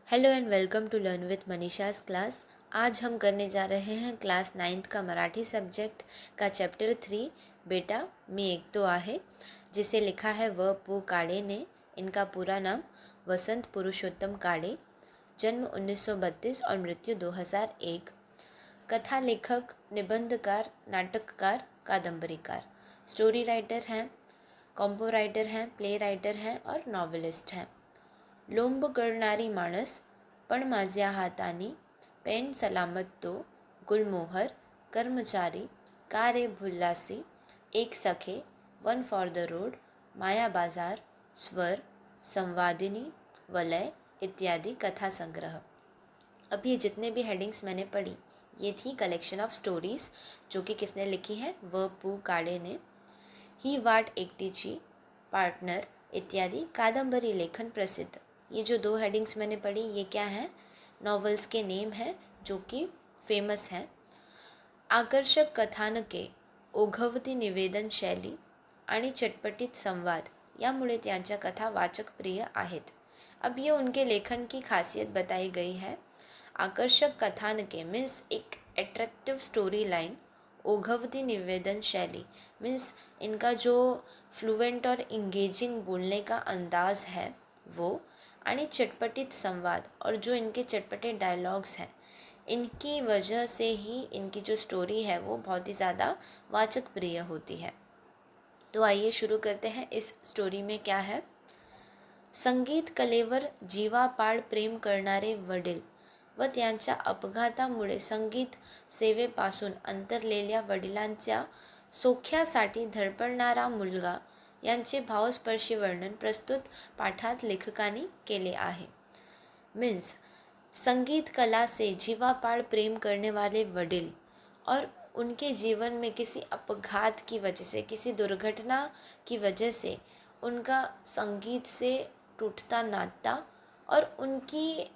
Hello and welcome to learn with Manisha's class. आज हम करने जा रहे हैं क्लास 9th का मराठी सब्जेक्ट का चैप्टर 3 बेटा मी एक तो आहे, जिसे लिखा है व पु काड़े ने। इनका पूरा नाम वसंत पुरुषोत्तम काड़े, जन्म 1932 और मृत्यु 2001। कथा लेखक, निबंधकार, नाटककार, कादम्बरीकार, स्टोरी राइटर हैं, कॉम्पो राइटर हैं, प्ले राइटर हैं और नॉवेलिस्ट हैं। लोंब करणारी माणस, पण माझ्या हातानी, पेन सलामत तो, गुलमोहर, कर्मचारी, का रे भुल्लासी, एक सखे, वन फॉर द रोड, माया बाजार, स्वर, संवादिनी, वलय इत्यादि कथा संग्रह। अब ये जितने भी हेडिंग्स मैंने पढ़ी, ये थी कलेक्शन ऑफ स्टोरीज, जो कि किसने लिखी है? व पु काड़े ने। ही वाट एकटीची, पार्टनर इत्यादि कादंबरी लेखन प्रसिद्ध। ये जो दो हेडिंग्स मैंने पढ़ी, ये क्या हैं? नॉवेल्स के नेम हैं जो कि फेमस हैं। आकर्षक कथानके, ओघवती निवेदन शैली आणि चटपटीत संवाद यामुळे त्यांच्या कथा वाचक प्रिय आहेत। अब ये उनके लेखन की खासियत बताई गई है। आकर्षक कथानके मीन्स एक अट्रैक्टिव स्टोरी लाइन। ओघवती निवेदन शैली मीन्स इनका जो फ्लुएंट और इंगेजिंग बोलने का अंदाज़ है वो। आणि चटपटीत संवाद, और जो इनके चटपटे डायलॉग्स हैं, इनकी वजह से ही इनकी जो स्टोरी है वो बहुत ही ज़्यादा वाचक प्रिय होती है। तो आइए शुरू करते हैं। इस स्टोरी में क्या है? संगीत कलेवर जीवापाड प्रेम करणारे वडील व त्यांच्या अपघातामुळे संगीत सेवेपासून अंतरलेल्या वडिलांच्या सौख्यासाठी धडपडणारा मुलगा यांचे भावस्पर्शी वर्णन प्रस्तुत पाठात लेखकाने केले आहे। मीन्स संगीत कला से जीवापाड प्रेम करने वाले वडील और उनके जीवन में किसी अपघात की वजह से, किसी दुर्घटना की वजह से उनका संगीत से टूटता नाता और उनकी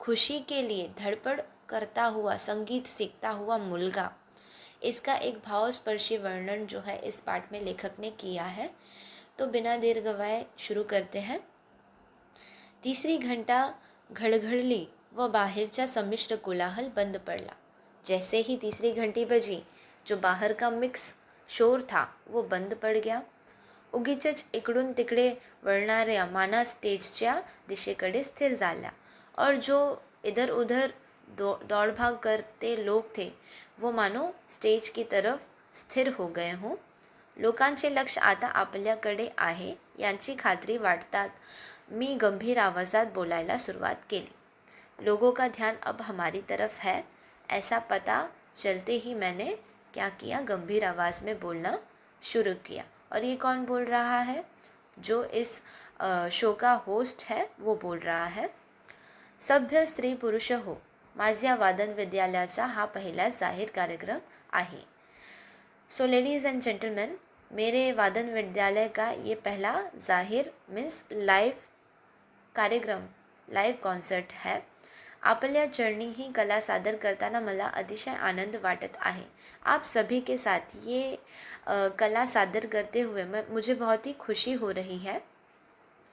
खुशी के लिए धड़पड़ करता हुआ संगीत सीखता हुआ मुलगा, इसका एक भावस्पर्शी वर्णन जो है इस पाठ में लेखक ने किया है। तो बिना देर गवाए शुरू करते हैं। तिसरी घंटा घड़घड़ली व बाहेरचा संमिश्र कोलाहल बंद पडला। जैसे ही तीसरी घंटी बजी, जो बाहर का मिक्स शोर था वो बंद पड़ गया। उगीचच इकडून तिकडे वळणाऱ्या माना स्टेजच्या दिशेकडे स्थिर झाल्या, और जो इधर उधर दौड़-भाग करते लोग थे वो मानो स्टेज की तरफ स्थिर हो गए हों। लोकांचे लक्ष आता आपल्याकडे आहे यांची खात्री वाटतात मी गंभीर आवाज़ात बोलायला सुरुवात केली। लोगों का ध्यान अब हमारी तरफ है, ऐसा पता चलते ही मैंने क्या किया? गंभीर आवाज़ में बोलना शुरू किया। और ये कौन बोल रहा है? जो इस शो का होस्ट है वो बोल रहा है। सभ्य स्त्री पुरुष हो, माझ्या वादन विद्यालयाचा हा पहिला जाहीर कार्यक्रम आहे। सो लेडीज़ एंड जेंटलमैन, मेरे वादन विद्यालय का ये पहला जाहीर मीन्स लाइव कार्यक्रम, लाइव कॉन्सर्ट है। आपल्या चरणी ही कला सादर करताना मला अतिशय आनंद वाटत आहे। आप सभी के साथ ये कला सादर करते हुए मुझे बहुत ही खुशी हो रही है।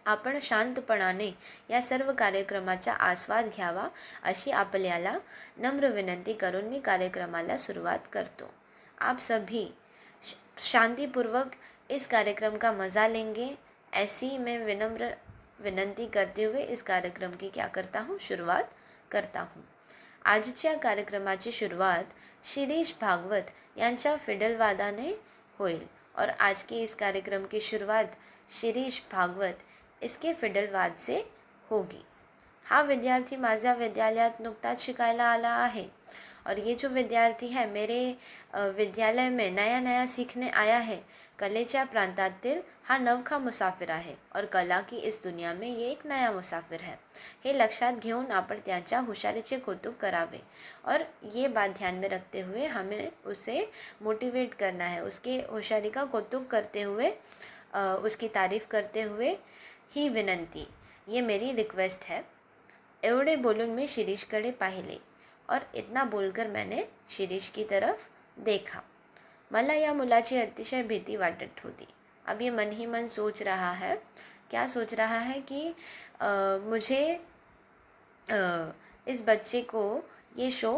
आपण शांतपणाने या सर्व कार्यक्रमाचा आस्वाद घ्यावा अशी आपल्याला नम्र विनंती करून मी कार्यक्रमाला सुरुवात करतो। आप सभी शांतिपूर्वक इस कार्यक्रम का मज़ा लेंगे, ऐसी मैं विनम्र विनंती करते हुए इस कार्यक्रम की क्या करता हूँ? शुरुआत करता हूँ। आजच्या कार्यक्रमाची सुरुवात शिरीष भागवत यांच्या फिडलवादाने होईल, और आज की इस कार्यक्रम की शुरुआत शिरीष भागवत इसके फिडलवाद से होगी। हा विद्यार्थी माझ्या विद्यालयात नुकताच शिकायला आला आहे, और ये जो विद्यार्थी है मेरे विद्यालय में नया नया सीखने आया है। कलेच्या प्रांतातील हा नवखा मुसाफिर आहे, और कला की इस दुनिया में ये एक नया मुसाफिर है। हे लक्षात घेऊन आपण त्याच्या हुशारीचे कौतुक करावे, और ये बात ध्यान में रखते हुए हमें उसे मोटिवेट करना है। उसके हुशारी का कौतुक करते हुए, उसकी तारीफ़ करते हुए ही विनंती, ये मेरी रिक्वेस्ट है। एवढे बोलून मी शिरीषकडे पाहिले, और इतना बोलकर मैंने शिरीष की तरफ देखा। मला या मुलाची अतिशय भीती वाटत होती। अब ये मन ही मन सोच रहा है, क्या सोच रहा है कि मुझे इस बच्चे को ये शो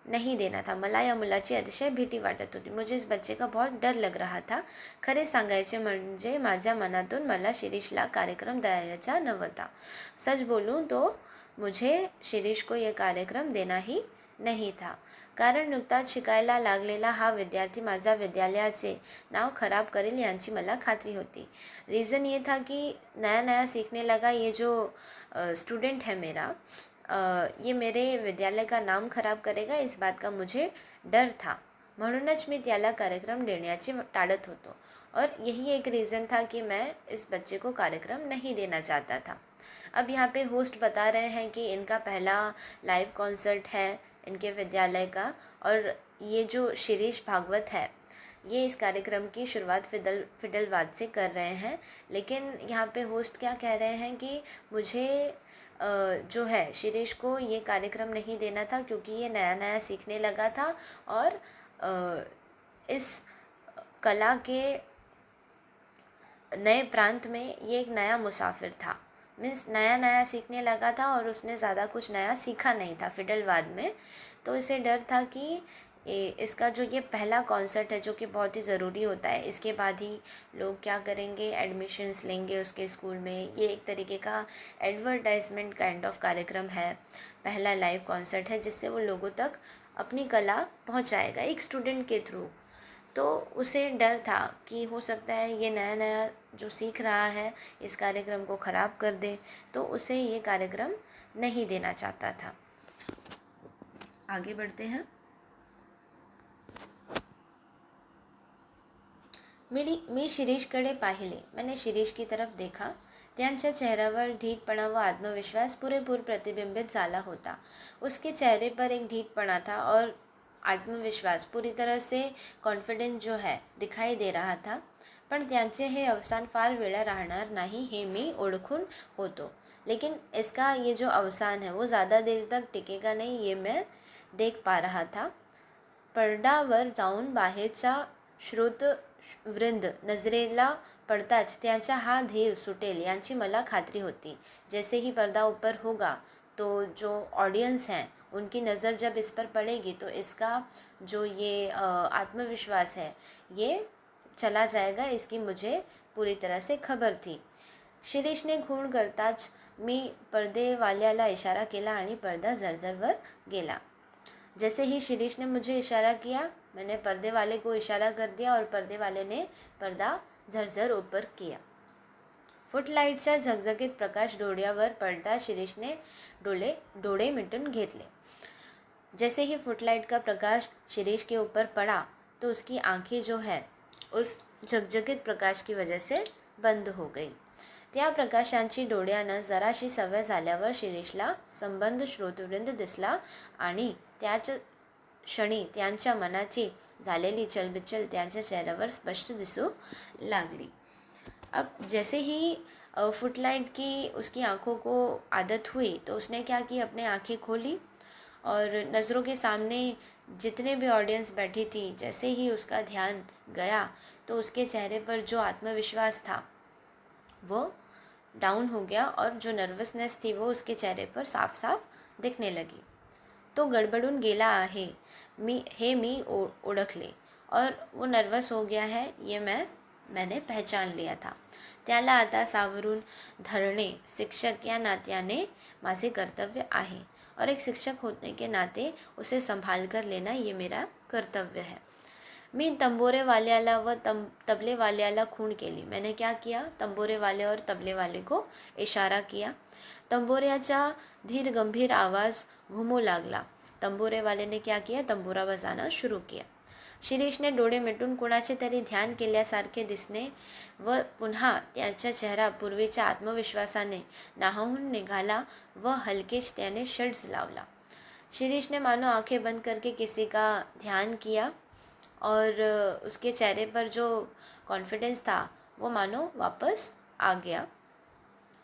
नहीं देना था. मला या मुलाची अतिशय भीती वाटत होती. मुझे इस बच्चे का बहुत डर लग रहा था. खरे सांगायचे म्हणजे माझ्या मनातून मला शिरीषला कार्यक्रम द्यायचा नव्हता. सच बोलूं तो मुझे शिरीष को ये कार्यक्रम देना ही नहीं था. कारण नुकताच शिकायला लागलेला हा विद्यार्थी माझ्या विद्यालयाचे नाव खराब करेल यांची मला खात्री होती. रीज़न ये था कि नया नया सीखने लगा ये जो स्टूडेंट है मेरा, ये मेरे विद्यालय का नाम खराब करेगा, इस बात का मुझे डर था. म्हणूनच मी त्याला कार्यक्रम देण्याचे टाळत होतो. और यही एक रीज़न था कि मैं इस बच्चे को कार्यक्रम नहीं देना चाहता था. अब यहाँ पे होस्ट बता रहे हैं कि इनका पहला लाइव कॉन्सर्ट है इनके विद्यालय का, और ये जो शिरीष भागवत है ये इस कार्यक्रम की शुरुआत फिडलवाद से कर रहे हैं. लेकिन यहाँ पे होस्ट क्या कह रहे हैं कि मुझे जो है शिरीष को ये कार्यक्रम नहीं देना था क्योंकि ये नया नया सीखने लगा था और इस कला के नए प्रांत में ये एक नया मुसाफिर था. मीन्स नया नया सीखने लगा था और उसने ज़्यादा कुछ नया सीखा नहीं था फिडलवाद में. तो इसे डर था कि इसका जो ये पहला कॉन्सर्ट है जो कि बहुत ही ज़रूरी होता है, इसके बाद ही लोग क्या करेंगे, एडमिशन्स लेंगे उसके स्कूल में. ये एक तरीके का एडवर्टाइजमेंट काइंड ऑफ कार्यक्रम है, पहला लाइव कॉन्सर्ट है जिससे वो लोगों तक अपनी कला पहुंचाएगा एक स्टूडेंट के थ्रू. तो उसे डर था कि हो सकता है ये नया नया जो सीख रहा है इस कार्यक्रम को ख़राब कर दे, तो उसे ये कार्यक्रम नहीं देना चाहता था. आगे बढ़ते हैं. मी शिरीषकडे पाहिले. मैंने शिरीष की तरफ देखा. त्यांच्या चेहऱ्यावर ढीठपणा व आत्मविश्वास पुरेपूर प्रतिबिंबित झाला होता. उसके चेहरे पर एक ढीठपणा था और आत्मविश्वास पूरी तरह से कॉन्फिडेंस जो है दिखाई दे रहा था. पण त्यांचे हे अवसान फार वेळ राहणार नाही हे मी ओळखून होतो. लेकिन इसका ये जो अवसान है वो ज़्यादा देर तक टिकेगा नहीं ये मैं देख पा रहा था. पडद्यावर जाऊन बाहेरचा श्रोतवृंद नजरेला पड़ताच त्याचा हा धीर सुटेल यांची मला खात्री होती. जैसे ही पर्दा ऊपर होगा तो जो ऑडियंस हैं उनकी नज़र जब इस पर पड़ेगी तो इसका जो ये आत्मविश्वास है ये चला जाएगा, इसकी मुझे पूरी तरह से खबर थी. शिरीषने खूण करताच मी पडदेवाल्याला इशारा केला आणि पडदा झरझरवर गेला. जैसे ही शिरीष ने मुझे इशारा किया, मैंने पर्दे वाले को इशारा कर दिया और पर्दे वाले ने पर्दा झरझर ऊपर किया. फुटलाईटच्या झगझगीत प्रकाश डोळ्यावर पडता शिरीषने डोळे मिटून घेतले. जैसे ही फुटलाइट का प्रकाश शिरीष के ऊपर पड़ा तो उसकी आंखें जो है उस झगझगीत प्रकाश की वजह से बंद हो गई. त्या प्रकाशांची डोळ्यानं जराशी सवय झाल्यावर शिरीषला संबंध श्रोतवृंद दिसला आणि त्याच क्षणी त्यांच्या मनाची झालेली चलबिचल त्यांच्या चेहऱ्यावर स्पष्ट दिसू लागली. अब जैसे ही फुटलाइट की उसकी आंखों को आदत हुई तो उसने क्या की, अपने आंखें खोली और नज़रों के सामने जितने भी ऑडियंस बैठी थी, जैसे ही उसका ध्यान गया तो उसके चेहरे पर जो आत्मविश्वास था वो डाउन हो गया और जो नर्वसनेस थी वो उसके चेहरे पर साफ साफ दिखने लगी. तो गडबडून गेला आहे मी ओळखले और वो नर्वस हो गया है ये मैंने पहचान लिया था. त्याला आता सावरून धरणे शिक्षक या नात्याने माझे कर्तव्य आहे और एक शिक्षक होने के नाते उसे संभाल कर लेना ये मेरा कर्तव्य है. मी तंबोरे वाल्याला व तबले वाल्याला खूण केली. मैंने क्या किया, तंबोरे वाले और तबले वाले को इशारा किया. तंबोऱ्याचा धीर गंभीर आवाज़ घुमू लागला. तंबोरे वाले ने क्या किया, तंबोरा बजाना शुरू किया. शिरीषने डोळे मिटून कुणाचे तरी ध्यान केल्यासारखे दिसणे व पुन्हा त्याचा चेहरा पूर्वीच्या आत्मविश्वासाने न्हाऊन निघाला व हलकेच त्याने षड्ज लावला. शिरीष ने मानो आंखें बंद करके किसी का ध्यान किया और उसके चेहरे पर जो कॉन्फिडेंस था वो मानो वापस आ गया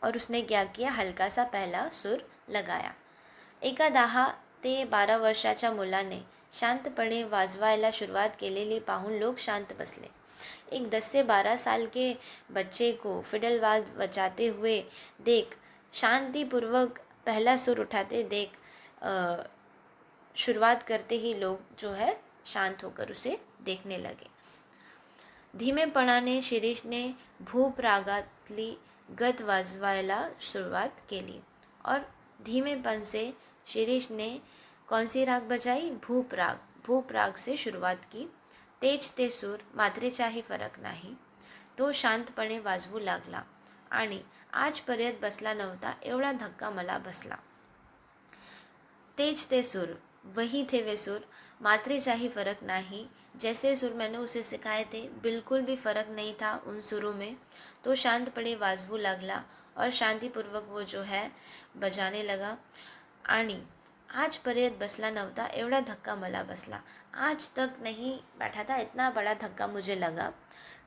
और उसने क्या किया, हल्का सा पहला सुर लगाया. एका 10 ते 12 वर्षाच्या मुलाने शांतपणे वाजवायला शुरुआत केलेली पाहून लोग शांत बसले. एक 10 से 12 साल के बच्चे को फिडल बजाते हुए देख शांतिपूर्वक पहला सुर उठाते देख शुरुआत करते ही लोग जो है शांत होकर उसे देखने लगे। धीमेपणाने शिरीषने भूप रागातली गत वाजवायला सुरुवात केली और धीमेपन से शिरीष ने कौन सी राग बजाई? भूप राग। भूप राग से शुरुआत की। तेज ते सूर, मात्रेचाही फरक नाही, तो शांतपणे वाजवू लागला आणि आजपर्यंत बसला नव्हता एवढा धक्का मला बसला। तेज ते सुर, वही थे वे सुर, मात्रेचाही फर्क नहीं, जैसे सुर मैंने उसे सिखाए थे बिल्कुल भी फ़र्क नहीं था उन सुरों में। तो शांतपणे वाजवू लागला और शांतिपूर्वक वो जो है बजाने लगा। आणि आजपर्यंत बसला नव्हता एवढा धक्का मला बसला, आज तक नहीं बैठा था इतना बड़ा धक्का मुझे लगा।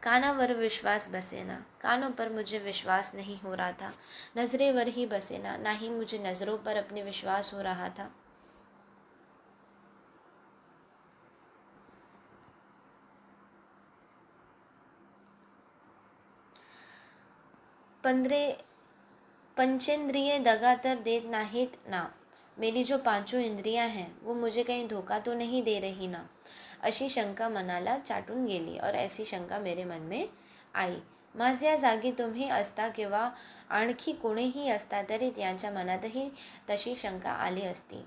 कानावर विश्वास बसेना, कानों पर मुझे विश्वास नहीं हो रहा था। नज़रें वर ही बसेना, ना ही मुझे नज़रों पर अपने विश्वास हो रहा था। पंचेंद्रिय दगातर देत नाहीत ना, मेरी जो पांचों इंद्रियां हैं वो मुझे कहीं धोखा तो नहीं दे रही ना, अशी शंका मनाला चाटून गेली और ऐसी शंका मेरे मन में आई। माझ्या जागी तुम्ही असता किंवा आणखी कोणीही असता तरी त्यांच्या मनातही तशी शंका आली असती।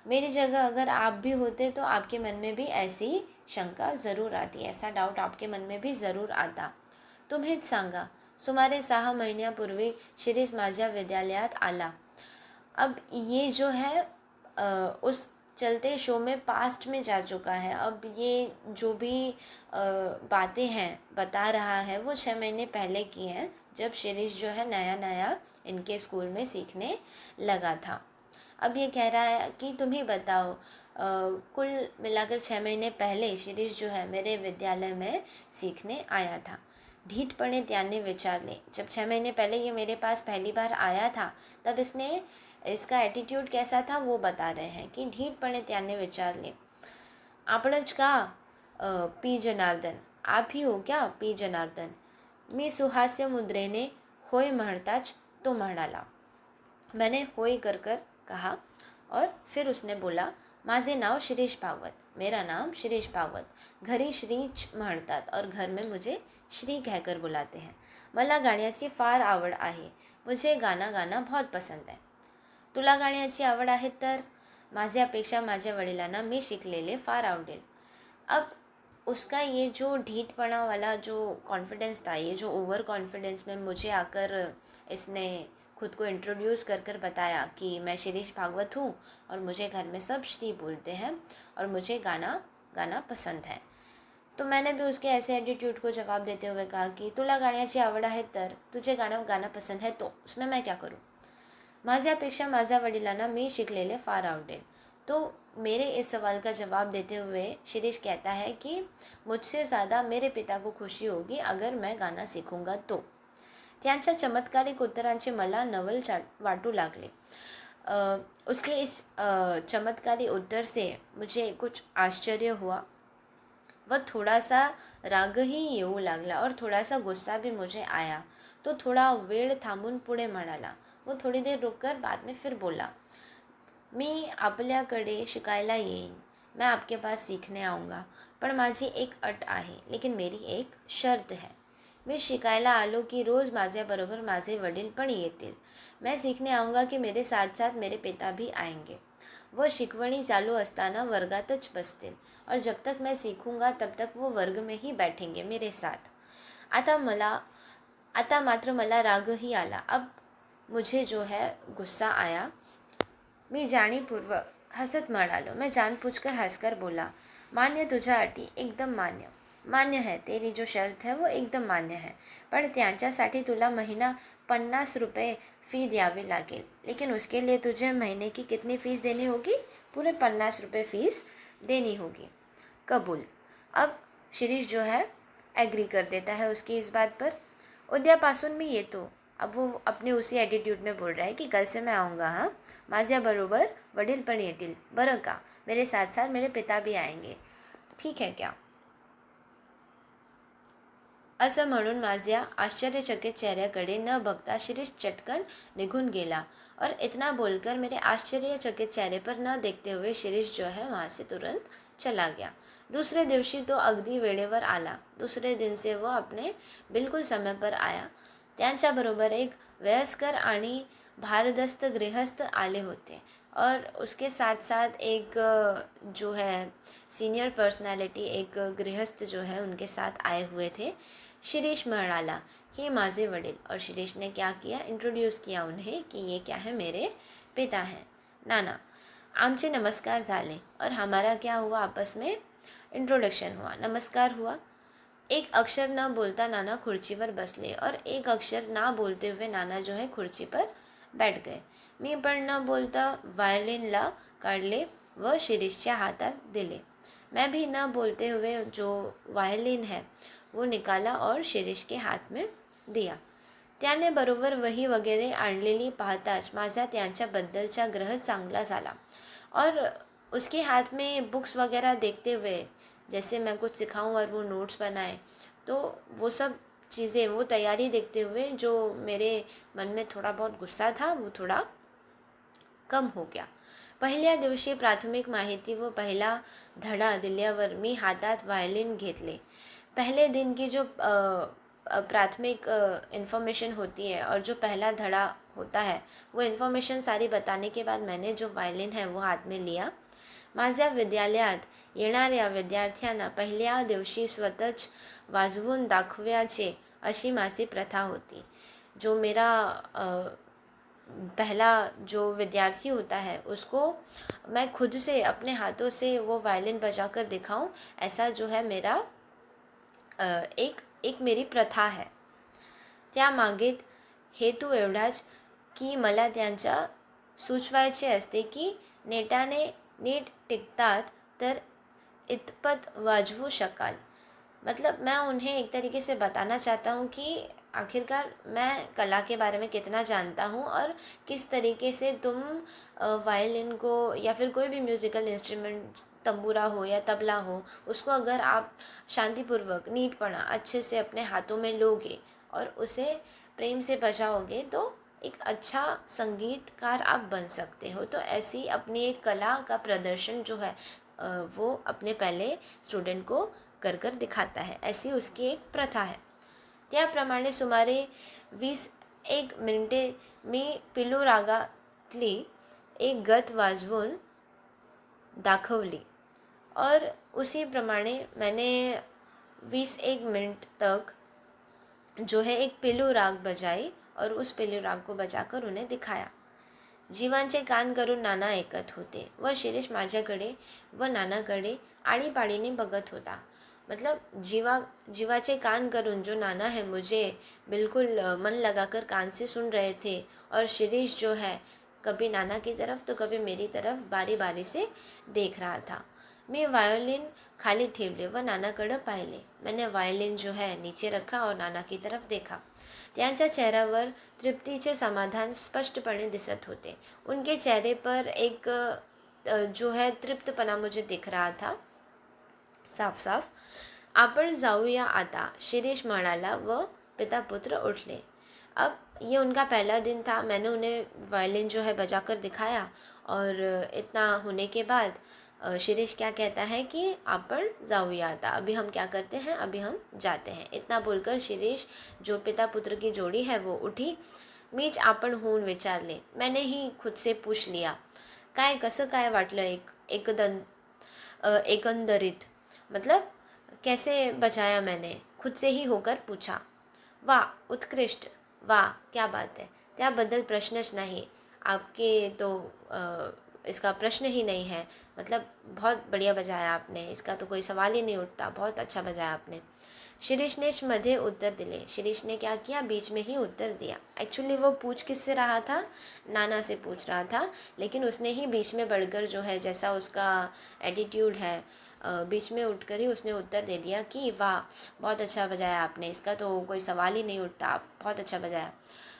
मेरी जगह अगर आप भी होते तो आपके मन में भी ऐसी शंका ज़रूर आती, ऐसा डाउट आपके मन में भी ज़रूर आता। तुम्हीच सांगा, सुमारे 6 महिन्यापूर्वी शिरीष माझ्या विद्यालयात आला। अब ये जो है उस चलते शो में पास्ट में जा चुका है। अब ये जो भी बातें हैं बता रहा है वो 6 महीने पहले की हैं, जब शिरीष जो है नया नया इनके स्कूल में सीखने लगा था। अब ये कह रहा है कि तुम ही बताओ, कुल मिलाकर 6 महीने पहले शिरीष जो है मेरे विद्यालय में सीखने आया था। ढीठपणे त्याने विचारले। जब 6 महीने पहले ये मेरे पास पहली बार आया था तब इसका एटीट्यूड कैसा था वो बता रहे हैं कि ढीठपणे त्याने विचारले। आपणच का पी जनार्दन, आप ही हो क्या पी जनार्दन? मी सुहास्य मुद्रेने होय म्हणताच तो म्हणाला। मैंने होय कर कहा और फिर उसने बोला, माझे नाव शिरीष भागवत, मेरा नाम शिरीष भागवत, घरी श्रीच म्हणतात और घर में मुझे श्री कहकर बुलाते हैं। मला गाण्याची फार आवड आहे, मुझे गाना गाना बहुत पसंद है। तुला गाण्याची आवड आहे तर? माझ्यापेक्षा माझ्या वडिलांना मी शिकलेले फार आवडेल। अब उसका ये जो ढीठपना वाला जो कॉन्फिडेंस था, ये जो ओवर कॉन्फिडेंस में मुझे आकर इसने खुद को इंट्रोड्यूस कर बताया कि मैं शिरीष भागवत हूँ और मुझे घर में सब श्री बोलते हैं और मुझे गाना गाना पसंद है। तो मैंने भी उसके ऐसे एटीट्यूड को जवाब देते हुए कहा कि तुला गाण्याची आवड आहे तर, तुझे गाना गाना पसंद है तो उसमें मैं क्या करूँ? माझ्यापेक्षा माझ्या वडिलांना मी शिकलेले फार आवडेल। तो मेरे इस सवाल का जवाब देते हुए शिरीष कहता है कि मुझसे ज़्यादा मेरे पिता को खुशी होगी अगर मैं गाना सीखूंगा तो। त्यांच्या चमत्कारिक उत्तरांचे मला नवल वाटू लागले। उसके इस चमत्कारी उत्तर से मुझे कुछ आश्चर्य हुआ, वह थोड़ा सा राग ही येऊ लागला और थोड़ा सा गुस्सा भी मुझे आया। तो थोड़ा वेळ थांबून पुढे म्हणाला। वो थोड़ी देर रुककर बाद में फिर बोला, मी आपल्याकडे शिकायला येईन, मैं आपके पास सीखने आऊँगा, पण माझी एक अट आहे, लेकिन मेरी एक शर्त है। मी शिकायला आलो की रोज़ माझ्याबरोबर माझे वडील पण येतील। मैं सीखने आऊँगा कि मेरे साथ साथ मेरे पिता भी आएंगे। वह शिकवणी चालू असताना वर्गातच बसतील और जब तक मैं सीखूँगा तब तक वो वर्ग में ही बैठेंगे मेरे साथ। आता मात्र मला राग ही आला। अब मुझे जो है गुस्सा आया। मी जाणीवपूर्वक हसत म्हणालो, मैं जानबूझकर हंसकर बोला, मान्य तुझ्या अटी, एकदम मान्य। मान्य है, तेरी जो शर्त है वो एकदम मान्य है, पण त्यांच्यासाठी तुला महीना 50 रुपये फ़ी द्यावी लागेल। लेकिन उसके लिए तुझे महीने की कितनी फ़ीस देनी होगी? पूरे 50 रुपये फ़ीस देनी होगी। कबूल। अब शिरीष जो है एग्री कर देता है उसकी इस बात पर। उद्यापासून मी येतो। अब वो अपने उसी एटीट्यूड में बोल रहा है कि कल से मैं आऊँगा, हाँ, माझ्याबरोबर वडील पण येतील बरं का, मेरे साथ साथ मेरे पिता भी आएंगे, ठीक है क्या? असं म्हणून माझ्या आश्चर्यचकित चेहऱ्याकडे न बघता शिरीष चटकन निघून गेला। और इतना बोलकर मेरे आश्चर्यचकित चेहरे पर न देखते हुए शिरीष जो है वहाँ से तुरंत चला गया। दूसरे दिवशी तो अगदी वेळेवर आला। दूसरे दिन से वो अपने बिल्कुल समय पर आया। त्यांच्याबरोबर एक वयस्कर आणि भारदस्त गृहस्थ आले होते और उसके साथ साथ एक जो है सीनियर पर्सनालिटी, एक गृहस्थ जो है उनके साथ आए हुए थे। शिरीष म्हणाला, हे माझे वडील। और शिरीष ने क्या किया, इंट्रोड्यूस किया उन्हें कि ये क्या है, मेरे पिता हैं, नाना। आमचे नमस्कार झाले और हमारा क्या हुआ, आपस में इंट्रोडक्शन हुआ, नमस्कार हुआ। एक अक्षर न बोलता नाना खुर्चीवर बसले और एक अक्षर ना बोलते हुए नाना जो है खुर्ची पर बैठ गए। मी पण न बोलता व्हायोलिनला काढले व शिरीषच्या हातात दिले। मैं भी न बोलते हुए जो वायलिन है वो निकाला और शिरीष के हाथ में दिया। त्याने बरोबर वही वगैरे आणलेली पाहताच माझा त्यांच्याबद्दलचा ग्रह चांगला झाला और उसके हाथ में बुक्स वगैरह देखते हुए, जैसे मैं कुछ सिखाऊं और वो नोट्स बनाए, तो वो सब चीज़ें, वो तैयारी देखते हुए जो मेरे मन में थोड़ा बहुत गुस्सा था वो थोड़ा कम हो गया। पहिल्या दिवशी प्राथमिक माहिती व पहिला धडा दिल्यावर मी हातात व्हायोलिन घेतले। पहले दिन की जो प्राथमिक इन्फॉर्मेशन होती है और जो पहला धड़ा होता है, वो इन्फॉर्मेशन सारी बताने के बाद मैंने जो वायलिन है वो हाथ में लिया। माझ्या विद्यालयात येणाऱ्या विद्यार्थ्यांना पहिल्या दिवशी स्वतःच वाजवून दाखवायचे अशी माझी प्रथा होती। जो मेरा पहला जो विद्यार्थी होता है उसको मैं खुद से अपने हाथों से वो वायलिन बजा कर दिखाऊं, ऐसा जो है मेरा एक मेरी प्रथा है। त्यामागे हेतू एवढाच की मला त्यांच्या सुचवायचे असते की नेटाने नीट टिकतात तर इतपत वाजवू शकाल। मतलब मैं उन्हें एक तरीके से बताना चाहता हूँ कि आखिरकार मैं कला के बारे में कितना जानता हूँ और किस तरीके से तुम वायलिन को या फिर कोई भी म्यूज़िकल इंस्ट्रूमेंट, तंबूरा हो या तबला हो, उसको अगर आप शांतिपूर्वक नीटपना अच्छे से अपने हाथों में लोगे और उसे प्रेम से बजाओगे तो एक अच्छा संगीतकार आप बन सकते हो। तो ऐसी अपनी एक कला का प्रदर्शन जो है वो अपने पहले स्टूडेंट को कर कर दिखाता है, ऐसी उसकी एक प्रथा है। त्याप्रमाणे सुमारे 20-1 मिनिटे मी पिलू रागातली एक गत वाजवून दाखवली और उसी प्रमाणे मैंने 20-1 मिनट तक जो है एक पिलू राग बजाई और उस पिलू राग को बजाकर उन्हें दिखाया। जीवांचे कान करून नाना ऐकत होते व शिरीष माझ्याकडे व नानाकडे आळीपाळीने बघत होता। मतलब जीवाचे कान करून जो नाना है मुझे बिल्कुल मन लगाकर कान से सुन रहे थे और शिरीष जो है कभी नाना की तरफ तो कभी मेरी तरफ बारी बारी से देख रहा था। मी वायोलिन खाली ठेवले व नानाकडे पाहिले। मैंने वायोलिन जो है नीचे रखा और नाना की तरफ देखा। त्यांच्या चेहऱ्यावर तृप्तीचे समाधान स्पष्टपणे दिसत होते। उनके चेहरे पर एक जो है तृप्तपना मुझे दिख रहा था साफ साफ। आपण जाऊया आता, शिरीष म्हणाला व पिता पुत्र उठले। अब ये उनका पहला दिन था। मैंने उन्हें वायलिन जो है बजा कर दिखाया और इतना होने के बाद शिरीष क्या कहता है कि आपण जाऊया आता, अभी हम क्या करते हैं, अभी हम जाते हैं। इतना बोलकर शिरीष जो पिता पुत्र की जोड़ी है वो उठी। मीच आपण होऊन विचारले, मैंने ही खुद से पूछ लिया, काय कसं काय वाटलं एकंदरीत, मतलब कैसे बजाया, मैंने खुद से ही होकर पूछा। वाह उत्कृष्ट, वाह क्या बात है, त्याबद्दल प्रश्नच नहीं, आपके तो इसका प्रश्न ही नहीं है, मतलब बहुत बढ़िया बजाया आपने, इसका तो कोई सवाल ही नहीं उठता, बहुत अच्छा बजाया आपने। शिरीष ने मध्ये उत्तर दिले। शिरीष ने क्या किया, बीच में ही उत्तर दिया। एक्चुअली वो पूछ किससे रहा था, नाना से पूछ रहा था, लेकिन उसने ही बीच में बढ़कर जो है, जैसा उसका एटीट्यूड है, बीच में उठकर ही उसने उत्तर दे दिया कि वाह बहुत अच्छा बजाया आपने, इसका तो कोई सवाल ही नहीं उठता, आप बहुत अच्छा बजाया।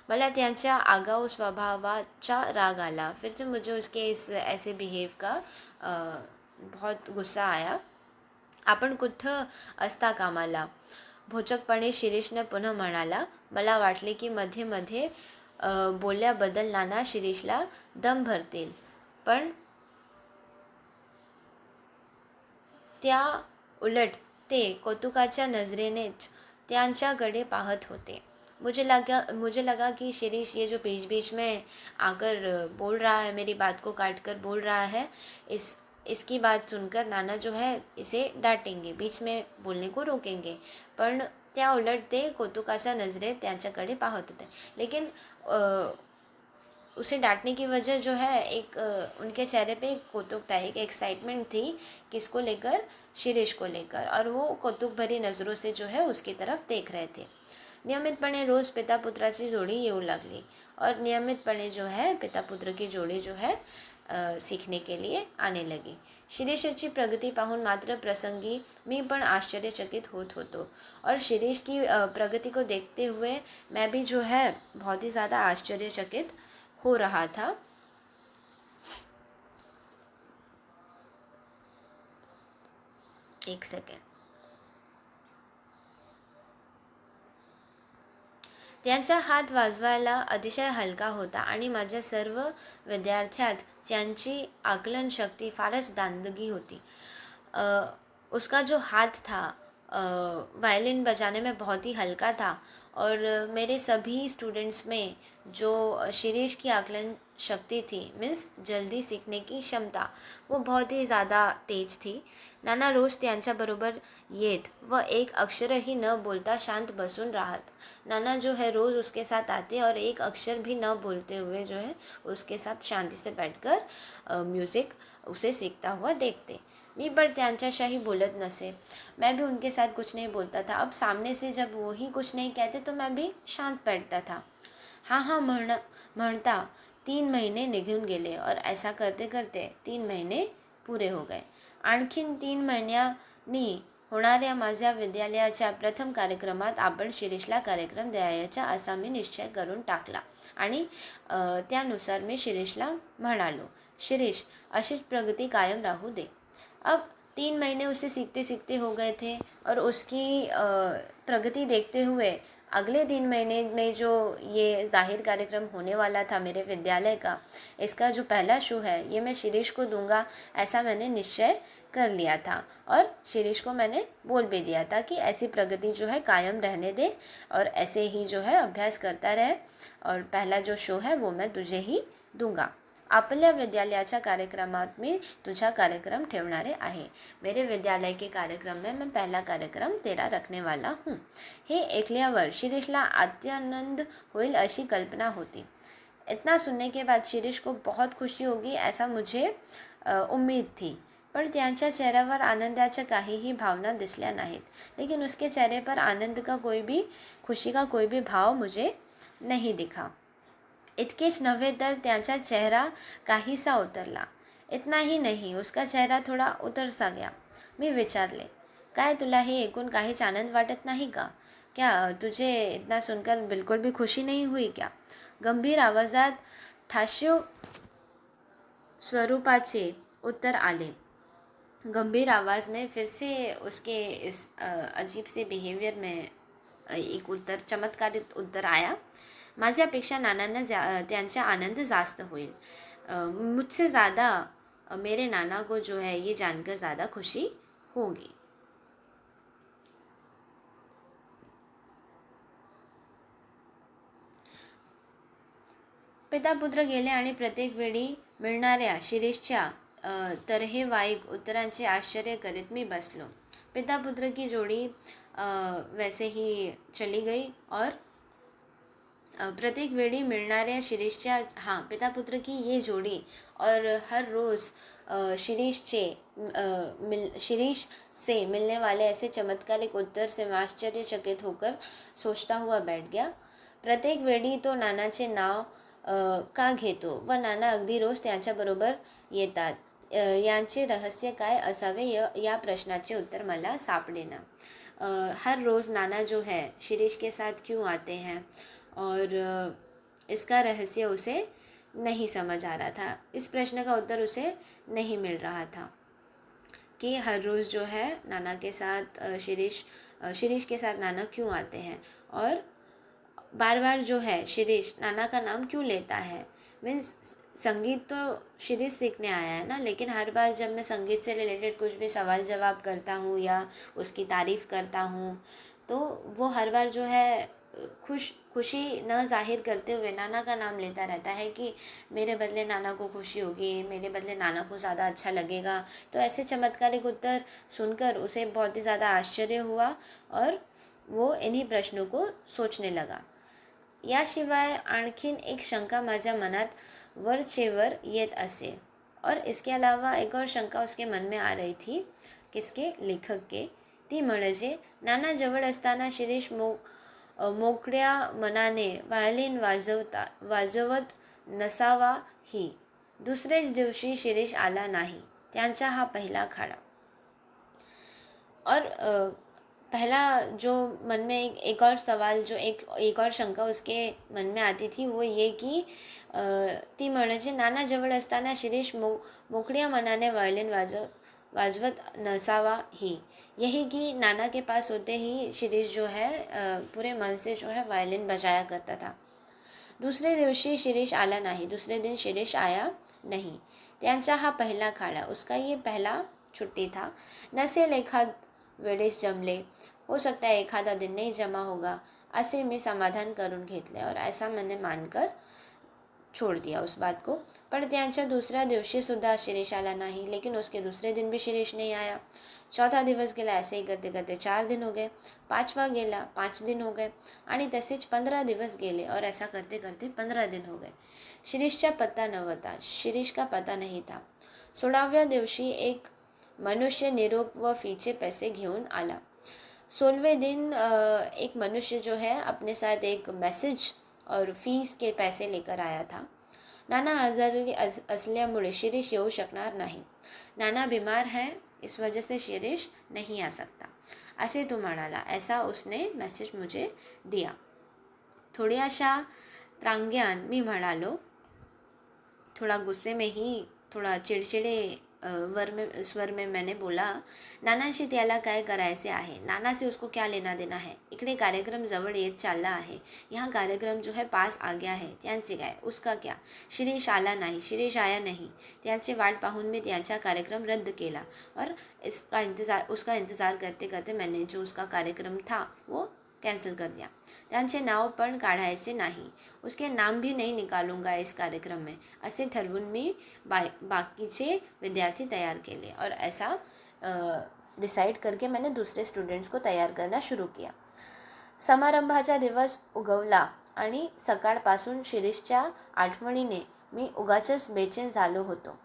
मला त्यांच्या आगाऊ स्वभावाचा राग आला। फिर से मुझे उसके इस ऐसे बिहेव का बहुत गुस्सा आया। आपण कुठं असता कामाला, भोचकपणे शिरीषने पुन्हा म्हणाला. मला वाटले की मध्ये मध्ये बोलल्याबद्दल नाना शिरीषला दम भरतील, पण त्या उलट ते कौतुकाच्या नजरेनेच त्यांच्याकडे पाहत होते. मुझे लगा कि शिरीष ये जो बीच बीच में आकर बोल रहा है, मेरी बात को काट कर बोल रहा है, इसकी बात सुनकर नाना जो है इसे डांटेंगे, बीच में बोलने को रोकेंगे. पण त्या उलट ते कौतुकाच्या नजरेत त्यांच्याकडे पाहत होते. लेकिन उसे डांटने की वजह जो है एक उनके चेहरे पे एक कौतुक था, एक एक्साइटमेंट थी किसको लेकर, शिरीष को लेकर, और वो कौतुक भरी नज़रों से जो है उसकी तरफ देख रहे थे. नियमितपणे रोज पिता पुत्राची जोडी येऊ लागली और नियमितपणे जो है पिता पुत्र की जोडी जो है सीखने के लिए आने लगी. शिरीषची प्रगती पाहून मात्र प्रसंगी मी पण आश्चर्यचकित होत होतो और शिरीष की प्रगति को देखते हुए मैं भी जो है बहुत ही ज़्यादा आश्चर्यचकित हो रहा था. एक सेकंड. त्यांचा हात वाजवायला अतिशय हलका होता आणि माझ्या सर्व विद्यार्थ्यात त्यांची आकलन शक्ती फारच दांडगी होती. उसका जो हाथ था वायलिन बजाने में बहुत ही हल्का था और मेरे सभी स्टूडेंट्स में जो शिरीष की आकलन शक्ति थी, मीन्स जल्दी सीखने की क्षमता, वो बहुत ही ज़्यादा तेज थी. नाना रोज त्यांच्याबरोबर येत व एक अक्षरही न बोलता शांत बसून राहत. नाना जो है रोज़ उसके साथ आते और एक अक्षर भी न बोलते हुए जो है उसके साथ शांति से बैठकर म्यूज़िक उसे सीखता हुआ देखते. मी पर त्यांच्याशाही बोलत नसे. मैं भी उनके साथ कुछ नहीं बोलता था. अब सामने से जब वो ही कुछ नहीं कहते तो मैं भी शांत बैठता था. हाँ म्हणता 3 महीने निघून गेले और ऐसा करते करते 3 महीने पुरे हो गए. आणखीन 3 महिन्यांनी होणाऱ्या माझ्या विद्यालयाच्या प्रथम कार्यक्रमात आपण शिरीषला कार्यक्रम द्यायचा असा मी निश्चय करून टाकला आणि त्यानुसार मी शिरीषला म्हणालो, शिरीष अशीच प्रगति कायम राहू दे. अब 3 महीने उसे सीखते सीखते हो गए थे और उसकी प्रगति देखते हुए अगले 3 महीने में जो ये ज़ाहिर कार्यक्रम होने वाला था मेरे विद्यालय का, इसका जो पहला शो है ये मैं शिरीष को दूंगा, ऐसा मैंने निश्चय कर लिया था और शिरीष को मैंने बोल भी दिया था कि ऐसी प्रगति जो है कायम रहने दे और ऐसे ही जो है अभ्यास करता रहे और पहला जो शो है वो मैं तुझे ही दूंगा. आपल्या विद्यालयाच्या कार्यक्रमात मी तुझा कार्यक्रम ठेवणारे आहे. मेरे विद्यालय के कार्यक्रम में मैं पहला कार्यक्रम तेरा रखने वाला हूँ. हे ऐकल्यावर शिरीषला अत्यानंद होईल अशी कल्पना होती. इतना सुनने के बाद शिरीष को बहुत खुशी होगी ऐसा मुझे उम्मीद थी, पण त्यांच्या चेहऱ्यावर आनंदाच्या काहीही भावना दिसल्या नाहीत. लेकिन उसके चेहरे पर आनंद का कोई भी, खुशी का कोई भी भाव मुझे नहीं दिखा. इतकेच नव्हे तर त्यांचा चेहरा काहीसा उतरला. इतना ही नहीं, उसका चेहरा थोडा उतरसा गया. मी विचारले, काय तुला हे ऐकून काहीच आनंद वाटत नाही का? क्या तुझे इतना सुनकर बिल्कुल भी खुशी नहीं हुई क्या? गंभीर आवाजात ठास्यो स्वरूपाचे उत्तर आले. गंभीर आवाज़ में फिर से उसके इस अजीब से बिहेवियर में एक उत्तर, चमत्कारित उत्तर आया. माझ्यापेक्षा नानांना त्यांचा आनंद जास्त होईल. मुझसे ज़्यादा मेरे नाना को जो है ये जानकर ज़्यादा खुशी होगी. पिता पुत्र गेले आणि प्रत्येक वेळी मिळणाऱ्या शिरीषच्या तऱ्हेवाईक उत्तरांचे आश्चर्य करीत मी बसलो. पिता पुत्र की जोड़ी वैसे ही चली गई और प्रत्येक वेळी मिळणाऱ्या शिरीषच्या, हाँ, पिता पुत्र की ये जोड़ी और हर रोज़ शिरीष से मिलने वाले ऐसे चमत्कारिक उत्तर से मैं आश्चर्यचकित होकर सोचता हुआ बैठ गया. प्रत्येक वेळी तो नानाचे नाव का घेतो व नाना अगदी रोज त्याच्याबरोबर येतात, यांचे रहस्य काय असावे या प्रश्नाचे उत्तर मला सापडेना. हर रोज़ नाना जो है शिरीष के साथ क्यों आते हैं और इसका रहस्य उसे नहीं समझ आ रहा था. इस प्रश्न का उत्तर उसे नहीं मिल रहा था. कि हर रोज़ जो है नाना के साथ शिरीष के साथ नाना क्यों आते हैं, और बार बार जो है शिरीष नाना का नाम क्यों लेता है। मीन्स संगीत तो शिरीष सीखने आया है ना, लेकिन हर बार जब मैं संगीत से रिलेटेड कुछ भी सवाल जवाब करता हूँ या उसकी तारीफ़ करता हूँ, तो वो हर बार जो है खुशी न जाहिर करते हुए नाना का नाम लेता रहता है कि मेरे बदले नाना को खुशी होगी, मेरे बदले नाना को ज़्यादा अच्छा लगेगा। तो ऐसे चमत्कारिक उत्तर सुनकर उसे बहुत ही ज़्यादा आश्चर्य हुआ और वो इन्हीं प्रश्नों को सोचने लगा। याशिवाय आणखीन एक शंका माझ्या मनात वरचेवर येत असे, और इसके अलावा एक और शंका उसके मन में आ रही थी, किसके, लेखक के। ती म्हणजे नाना जवळ असताना शिरीष मोकळ्या मनाने व्हायोलिन वाजवत नसावा ही. दुसरेच दिवशी शिरीष आला नाही. त्यांचा हा पहिला खाडा. और पहला जो मन में एक और सवाल, जो एक और शंका उसके मन में आती थी, वो ये कि ती म्हणजे नाना जवळ असताना शिरीष मोकळ्या मनाने वायलिन वाजवत नसावा ही. यही कि नाना के पास होते ही शिरीष जो है पूरे मन से जो है वायलिन बजाया करता था. दूसरे दिवशी शिरीष आला नहीं. दूसरे दिन शिरीष आया नहीं. त्यांचा हा पहिला खाड़ा. उसका ये पहला छुट्टी था. नसेल एखाद वेळेस जमले, हो सकता है एखादा दिन नहीं जमा होगा, असे मी समाधान करून घेतले और ऐसा मैंने मानकर छोड़ दिया उस बात को. पर त्यांच्या दुसऱ्या दिवशी सुद्धा शिरीष आला नहीं. लेकिन उसके दूसरे दिन भी शिरीष नहीं आया. चौथा दिवस गेला. ऐसे ही करते करते 4 दिन हो गए. 5वां गेला. 5 दिन हो गए आणि तसेच 15 दिवस गेले और ऐसा करते करते 15 दिन हो गए. शिरीषचा पत्ता नव्हता. शिरीष का पता नहीं था. 16व्या दिवशी एक मनुष्य निरोप व फीचे पैसे घेऊन आला. 16वें दिन एक मनुष्य जो है अपने साथ एक मैसेज और फीस के पैसे लेकर आया था. नाना आजारी असल्यामुळे शिरीष येऊ शकणार नाही. नाना बीमार है, इस वजह से शिरीष नहीं आ सकता, ऐसे तो म्हणाला. ऐसा उसने मैसेज मुझे दिया. थोड़ी आशा त्रांग्यान मी म्हणालो. थोड़ा गुस्से में ही, थोड़ा चिड़चिड़े स्वर में मैंने बोला, नानाशी त्याला काय करायचे आहे. नाना से उसको क्या लेना देना है. इकडे कार्यक्रम जवळ येत चालला आहे. यहाँ कार्यक्रम जो है पास आ गया है. त्यांचे काय, उसका क्या. शिरीष आला नहीं. शिरीष आया नहीं. त्यांचे वाट पाहून मी त्यांचा कार्यक्रम रद्द केला और उसका इंतज़ार करते करते मैंने जो उसका कार्यक्रम था वो कैंसिल कर दिया. त्यांचे नाव पण काढायचे नाही. उसके नाम भी नहीं निकालूंगा इस कार्यक्रम में, असे ठरवून मी बाकीचे विद्यार्थी तयार केले. और ऐसा डिसाइड करके मैंने दूसरे स्टुडंट्स को तयार करना शुरू किया. समारंभाचा दिवस उगवला आणि सकाळपासून शिरीषच्या आठवणीने मी उगाचच बेचैन झालो होतो.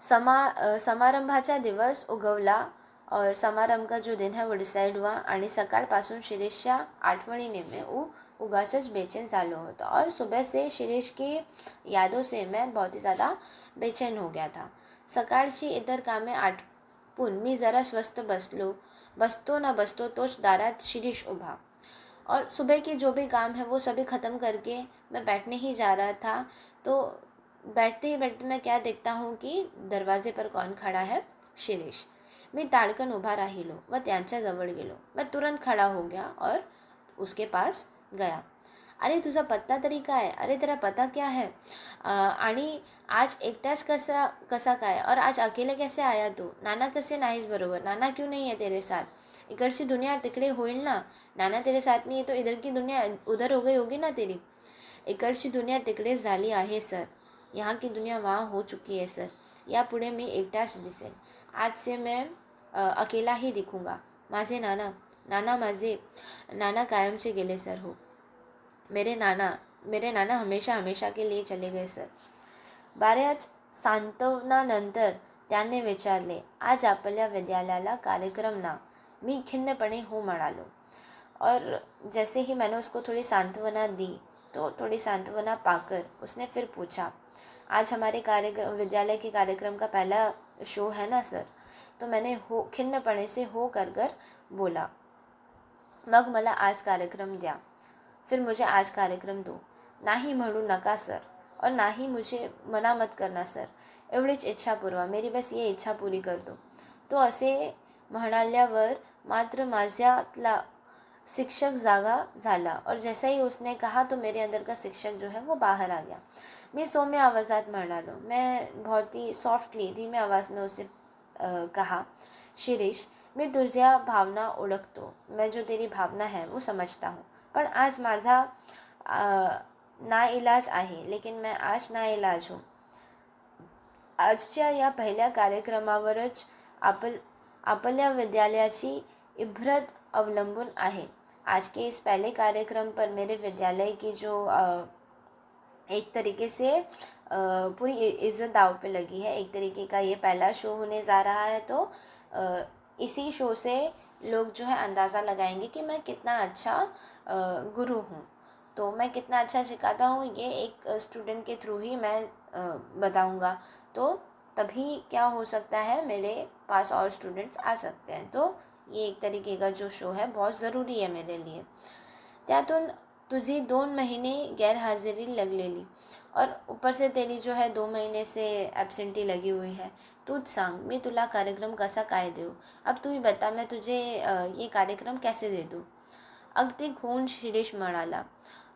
समारंभाचा दिवस उगवला और समारंभ का जो दिन है वो डिसाइड हुआ आणि सकाळपासून शिरीषच्या आठवणीने मैं उगाचच बेचैन झालो होतो. और सुबह से शिरीष की यादों से मैं बहुत ही ज़्यादा बेचैन हो गया था. सकाळची इतर कामे आटपून मी जरा स्वस्थ बसतो तोच दारात शिरीष उभा. और सुबह के जो भी काम है वो सभी ख़त्म करके मैं बैठने ही जा रहा था, तो बैठते ही बैठते मैं क्या देखता हूँ कि दरवाजे पर कौन खड़ा है, शिरीष. मी ताड़कन उभा राहिलो व त्यांच्या जवळ गेलो. मैं तुरंत खड़ा हो गया और उसके पास गया. अरे तुझा पत्ता तरी काय. अरे तेरा पता क्या है. आणि आज एकटाच कसा काय. और आज अकेले कैसे आया तू. नाना कसे नाहीस बरोबर. नाना क्यों नहीं है तेरे साथ. इकडची दुनिया तिकडे होईल ना. नाना तेरे साथ नहीं है तो इधर की दुनिया उधर हो गई होगी ना तेरी. इकडची दुनिया तिकडे झाली आहे सर. यहाँ की दुनिया वहाँ हो चुकी है सर. यापुढे मी एकटाच दिसेल. आज से मैं अकेला ही दिखूंगा. माझे नाना कायमचे गेले सर. हो, मेरे नाना हमेशा के लिए चले गए सर. बऱ्याच सांत्वनानंतर त्याने विचारले, आज आपल्या विद्यालयाला कार्यक्रम ना. मी खिन्नपणे हो म्हणालो. और जैसे ही मैंने उसको थोड़ी सांत्वना दी तो थोड़ी सांत्वना पाकर उसने फिर पूछा, आज हमारे विद्यालय के कार्यक्रम का पहला शो है ना सर. तो मैंने खिन्नपणे से हो कर बोला, मग मला आज कार्यक्रम द्या. फिर मुझे आज कार्यक्रम दो. नाही म्हणू नका सर. और ना ही मुझे मना मत करना सर. एवढीच इच्छा पुरवा. मेरी बस ये इच्छा पुरी कर दो. तो असे म्हणाल्यावर मात्र माझ्यातला शिक्षक जागा झाला और जैसा ही उसने कहा तो मेरे अंदर का शिक्षक जो है वो बाहर आ गया. मी सौम्य आवाजात म्हणालो. मैं बहुत ही सॉफ्टली धीम्या आवाज में उसे कहा, शिरीष, मी तुझ्या भावना ओळखतो. मैं जो तेरी भावना है वो समझता हूँ. पण आज माझा नाइलाज आहे. लेकिन मैं आज नाइलाज हूँ. आजच्या या पहिल्या कार्यक्रमावरच आपल्या विद्यालयाची इब्रत अवलंबून आहे. आज के इस पहले कार्यक्रम पर मेरे विद्यालय की जो एक तरीके से पूरी इज़्ज़त दाव पे लगी है. एक तरीके का ये पहला शो होने जा रहा है, तो इसी शो से लोग जो है अंदाज़ा लगाएंगे कि मैं कितना अच्छा गुरु हूँ. तो मैं कितना अच्छा सिखाता हूँ ये एक स्टूडेंट के थ्रू ही मैं बताऊँगा. तो तभी क्या हो सकता है, मेरे पास और स्टूडेंट्स आ सकते हैं. तो ये एक तरीके का जो शो है बहुत ज़रूरी आहे मेरे लिए. त्यातून तुझी 2 महिने गैरहाजिरी लगलेली और ऊपर से तेरी जो है 2 महीने से एब्सेंटी लगी हुई है. तूच सांग, मी तुला कार्यक्रम कसा काय देऊ. अब तू ही बता, मैं तुझे ये कार्यक्रम कैसे दे दूँ. अगतिक होऊन शिरीष म्हणाला.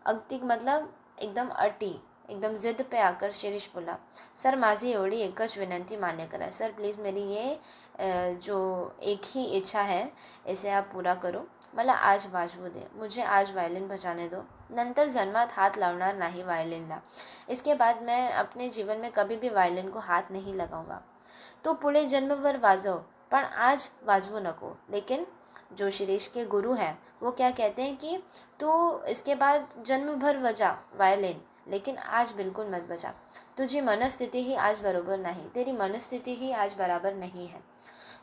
अगतिक मतलब एकदम अटी, एकदम ज़िद पे आकर शिरीष बोला, सर माझी एवढी एकच विनंती मान्य करा. सर प्लीज़ मेरी ये जो एक ही इच्छा है इसे आप पूरा करो. मला आज वाजवू दे. मुझे आज वायलिन बजाने दो. नंतर जन्मात हात लावणार नाही वायलिनला. इसके बाद मैं अपने जीवन में कभी भी वायलिन को हाथ नहीं लगाऊंगा. तो पुढे जन्मभर वाजव, पण आज वाजवू नको. लेकिन जो शिरीष के गुरु हैं वो क्या कहते हैं कि तू इसके बाद जन्म भर बजा वायलिन, लेकिन आज बिल्कुल मत बजा. तुझी मनस्थिती ही आज बरोबर नाही. तेरी मनस्थिती ही आज बराबर नहीं है.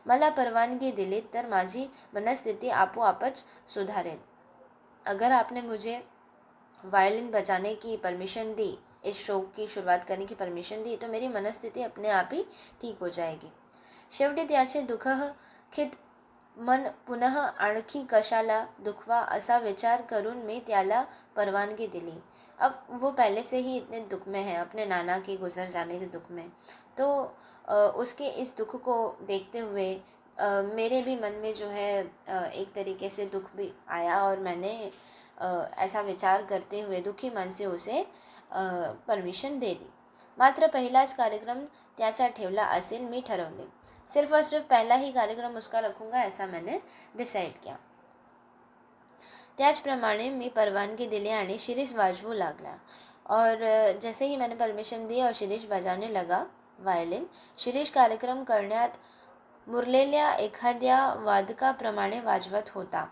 मला परवानगी दिली तर माझी मनस्थिती आपोआपच सुधारेल. अगर आपने मुझे वायलिन बजाने की परमिशन दी, इस शो की शुरुआत करने की परमिशन दी, तो मेरी मनस्थिती अपने आप ही ठीक हो जाएगी. शेवटी त्याचे दुःखित मन पुनः आणखी कशाला दुखवा असा विचार करून मी त्याला परवानगी दिली. अब वो पहले से ही इतने दुख में है, अपने नाना के गुजर जाने के दुख में. तो उसके इस दुख को देखते हुए मेरे भी मन में जो है एक तरीके से दुख भी आया और मैंने ऐसा विचार करते हुए दुखी मन से उसे परमिशन दे दी. मात्र पहिलाच कार्यक्रम त्याचा ठेवला असेल मी ठरवले. सिर्फ और सिर्फ पहला ही कार्यक्रम उसका रखूँगा ऐसा मैंने डिसाइड किया. त्याचप्रमाणे मी परवानगी दिली आणि शिरीष वाजवू लागला. और जैसे ही मैंने परमिशन दी और शिरीष बजाने लगा वायलिन. शिरीष कार्यक्रम करण्यात मुरलेल्या एखाद्या वादकाप्रमाणे वाजवत होता.